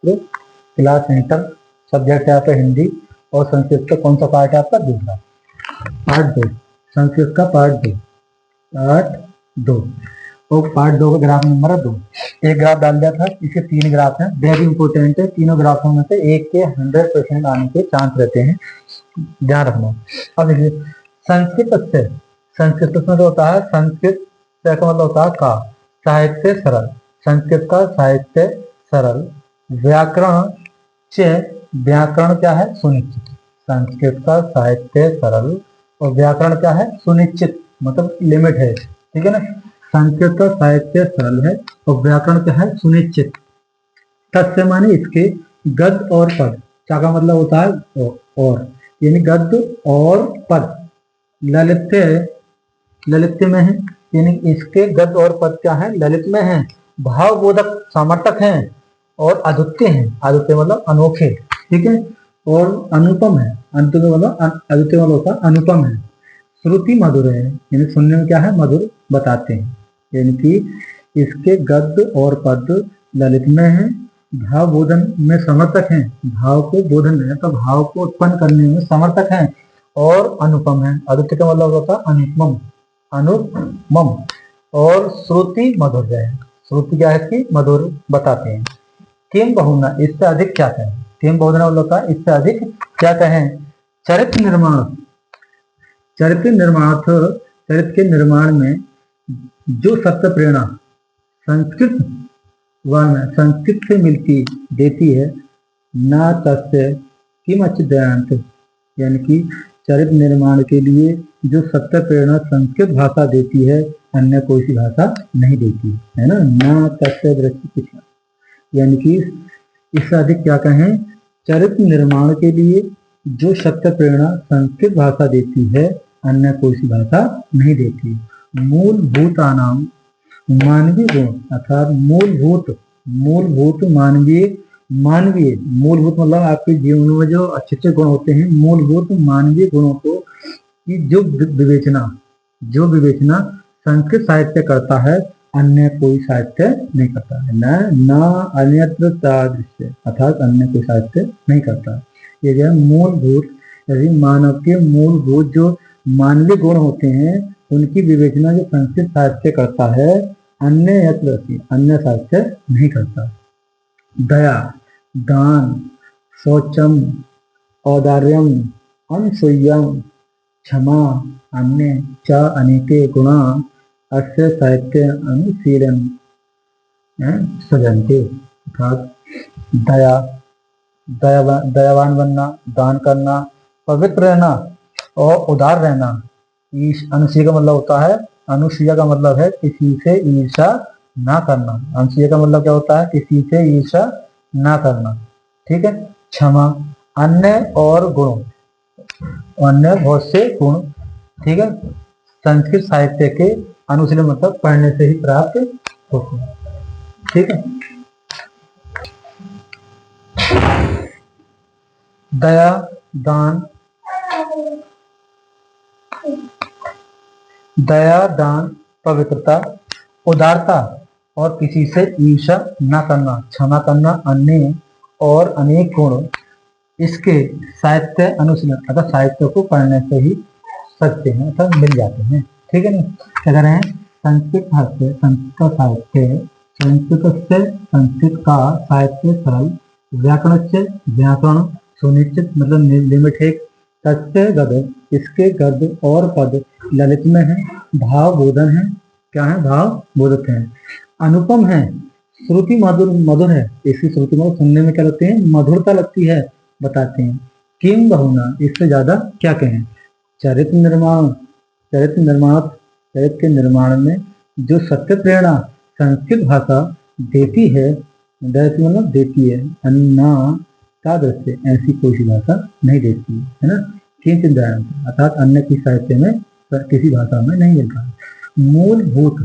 छात्र, class inter, subject है आपका हिंदी और संस्कृत का कौन सा पार्ट है आपका? दूसरा, पार्ट 2, संस्कृत का पार्ट 2 और पार्ट 2 का ग्राफ नंबर 2। एक ग्राफ डाल दिया था, इसके 3 ग्राफ हैं, वेरी इंपॉर्टेंट है। तीनों ग्राफों में से एक के 100% आने के चांस रहते हैं, ध्यान रखना। अब देखिए, संस्कृत में तो होता है, संस्कृत का मतलब होता है का, साहित्य सरल, संस्कृत का साहित्य सरल, व्याकरण व्याकरण क्या है? सुनिश्चित। संस्कृत का साहित्य सरल और व्याकरण क्या है? सुनिश्चित, मतलब लिमिट है, ठीक है ना। संस्कृत का साहित्य सरल है और व्याकरण क्या है? सुनिश्चित। तस्य माने इसके, गद्य और पद, क्या का मतलब होता है? और, यानी गद्य और पद ललित्य में है, यानी इसके गद्य और पद क्या है? ललित में है, भावबोधक समर्थक हैं और अद्वितीय हैं। अद्वितीय मतलब अनोखे, ठीक है, और अनुपम है। अद्वितीय मतलब होता है अनुपम है। श्रुति मधुर है, यानी सुनने में क्या है? मधुर बताते हैं, यानी कि इसके गद्य और पद ललित में है, भाव बोधन में समर्थक हैं, भाव को बोधन है तो भाव को उत्पन्न करने में समर्थक हैं, और अनुपम है। अद्वितीय का मतलब होता है अनुपम, और श्रुति मधुर है। श्रुति क्या है? इसकी मधुर बताते हैं। किम बहुना, इससे अधिक क्या कहें? किम बहुना मतलब होता है इससे अधिक क्या कहें? चरित्र के निर्माण में जो सत्य प्रेरणा संस्कृत से मिलती देती है, ना तस्य किम अचिदयांत, यानी कि चरित्र निर्माण के लिए जो सत्य प्रेरणा संस्कृत भाषा देती है, अन्य कोई सी भाषा नहीं देती है ना। ना तस्य दृष्टि कुछ, यानी कि इससे अधिक क्या कहें? चरित्र निर्माण के लिए जो सत्य प्रेरणा संस्कृत भाषा देती है, अन्य कोई सी भाषा नहीं देती। मूलभूतानाम, मानवीय गुण, अर्थात मूलभूत मानवीय मूलभूत मतलब आपके जीवन में जो अच्छे गुण होते हैं, मूलभूत मानवीय गुणों को की जो विवेचना संस्कृत साहित्य करता है, अन्य कोई साहित्य नहीं करता है। न अन्यत्र तादृश्य, अर्थात अन्य कोई साहित्य नहीं करता। ये जो है मूलभूत, यदि मानव के मूलभूत जो मानवीय गुण होते हैं, उनकी विवेचना जो संस्कृत साहित्य करता है, अन्य साहित्य नहीं करता। दया, दान, शौचम, औदार्यम, अनसूयम, क्षमा, अन्य च अनेके गुणा अस्य साहित्य अनुशीलन सजनते, अर्थात दयावान बनना, दान करना, पवित्र रहना और उदार रहना। अनुसूया का मतलब होता है, अनुसूया का मतलब है किसी से ईर्ष्या ना करना। अनुसूया का मतलब क्या होता है? किसी से ईर्ष्या ना करना, ठीक है। क्षमा, अन्य और गुणों, अन्य बहुत से गुण, ठीक है, संस्कृत साहित्य के अनुशीलन मतलब पढ़ने से ही प्राप्त होते हैं, ठीक है। दया, दान, पवित्रता, उदारता और किसी से ईर्ष्या न करना, क्षमा करना, अन्य और अनेक गुण इसके साहित्य अनुशीलन अर्थात साहित्य को पढ़ने से ही सकते हैं, अर्थात मिल जाते हैं, ठीक है ना। क्या कह रहे हैं? संस्कृत का साहित्य सरल, व्याकरण सुनिश्चित मतलब लिमिट है, तस्य गद्य इसके गद्य और पद ललित में है, भाव बोधन है, क्या है? भाव बोधक है, अनुपम है, श्रुति मधुर है, इसकी श्रुति में सुनने में क्या लगती है? मधुरता लगती है, बताते हैं। किम बहुना, इससे ज्यादा क्या कहें? चरित्र के निर्माण में जो सत्य प्रेरणा संस्कृत भाषा देती है, अन्ना का दृश्य ऐसी कोई सी भाषा नहीं देती है ना। किंचित अर्थात अन्य की साहित्य में किसी भाषा में नहीं मिलता। मूलभूत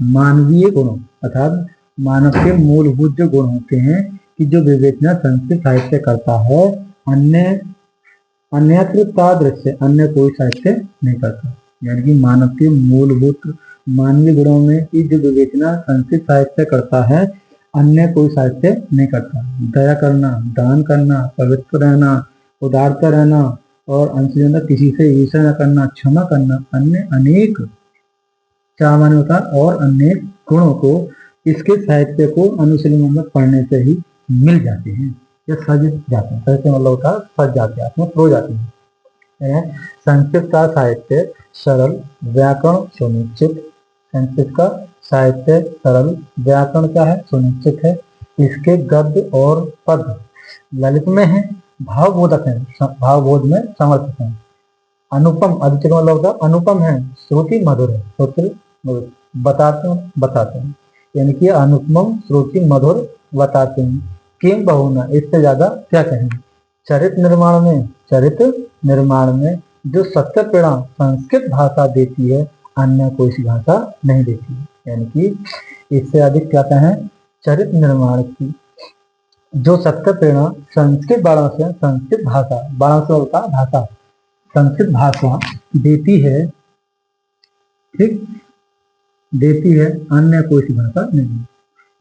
मानवीय गुणों, अर्थात मानव के मूलभूत जो गुण होते हैं कि जो विवेचना संस्कृत साहित्य करता है, अन्यत्र तादृश्य अन्य कोई साहित्य नहीं करता। यानी कि मानव के मूलभूत मानवीय गुणों में की जो विवेचना संस्कृत साहित्य करता है, अन्य कोई साहित्य नहीं करता। दया करना, दान करना, पवित्र रहना, उदारता रहना और अंश जो है किसी से ईर्ष्या न करना, क्षमा करना, अन्य अनेक सामान्य होता है और अनेक गुणों को इसके साहित्य को अनुशीलन मतलब पढ़ने से ही मिल जाते हैं या सज जाते हैं। साहित्य मतलब होता है सज जाते हैं, आपने प्रो जाते हैं। संस्कृत का साहित्य सरल, व्याकरण सुनिश्चित। संस्कृत का साहित्य सरल, व्याकरण क्या है सुनिश्चित है। इसके गद्य और पद ललित में है, भावबोधक है, भावबोध में समर्थित है। अनुपम, अधिक मतलब होता है अनुपम है, श्रुति मधुर है, श्रुति मधुर बताते हैं यानी कि अनुपम श्रुति मधुर बताते हैं। किम बहुना, इससे ज्यादा क्या कहें। चरित्र निर्माण में जो सत्य प्रेरणा संस्कृत भाषा देती है अन्य कोई सी भाषा नहीं देती है। यानी कि इससे अधिक क्या कहें, चरित्र निर्माण की जो सत्य प्रेरणा संस्कृत बाणों से, संस्कृत भाषा बाणों से होता भाषा, संस्कृत भाषा देती है, ठीक, देती है अन्य कोई सी भाषा नहीं।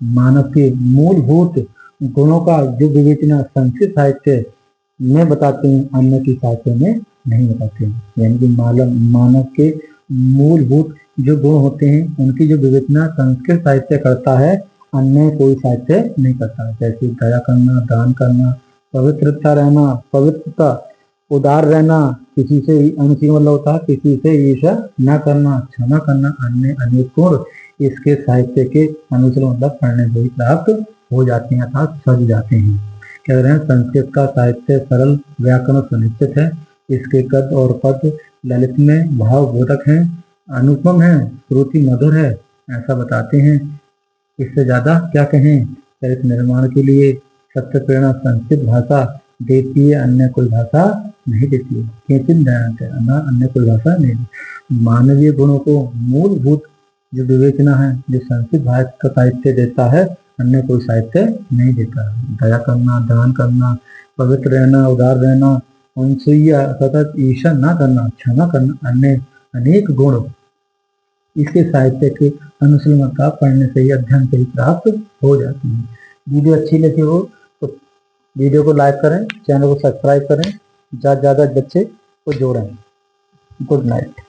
मानव के मूलभूत गुणों का जो विवेचना संस्कृत साहित्य में बताते हैं अन्य की साहित्य में नहीं बताते हैं। यानी कि मानव के मूलभूत जो गुण होते हैं उनकी जो विवेचना संस्कृत साहित्य करता है अन्य कोई साहित्य नहीं करता है। जैसे दया करना, दान करना, पवित्रता रहना, पवित्रता, उदार रहना, किसी से अनुचित मतलब होता है किसी से ईर्ष्या न करना, क्षमा करना, अन्य अनेक गुण इसके साहित्य के अनुसार मतलब पढ़ने से ही प्राप्त हो जाते हैं अर्थात सज जाते हैं। कह रहे हैं संस्कृत का साहित्य सरल, व्याकरण सुनिश्चित है। इसके गद्य और पद ललित में, भावबोधक हैं, अनुपम है, श्रुति मधुर है, ऐसा बताते हैं। इससे ज्यादा क्या कहें। चरित्र निर्माण के लिए सत्य प्रेरणा संस्कृत भाषा देती है अन्य कोई भाषा नहीं देती है। केचिन अन्य कोई भाषा नहीं। मानवीय गुणों को मूलभूत जो विवेचना है जो संस्कृत भाषा का साहित्य देता है अन्य कोई साहित्य नहीं देता है। दया करना, दान करना, पवित्र रहना, उदार रहना, उनसे सतत ईर्ष्या न करना, क्षमा करना, अन्य अनेक गुण इसके साहित्य के अनुशीलन का पढ़ने से ही अध्ययन से ही प्राप्त हो जाती है। वीडियो अच्छी लगी हो तो वीडियो को लाइक करें, चैनल को सब्सक्राइब करें, ज़्यादा से ज़्यादा बच्चे को जोड़ें। Good night.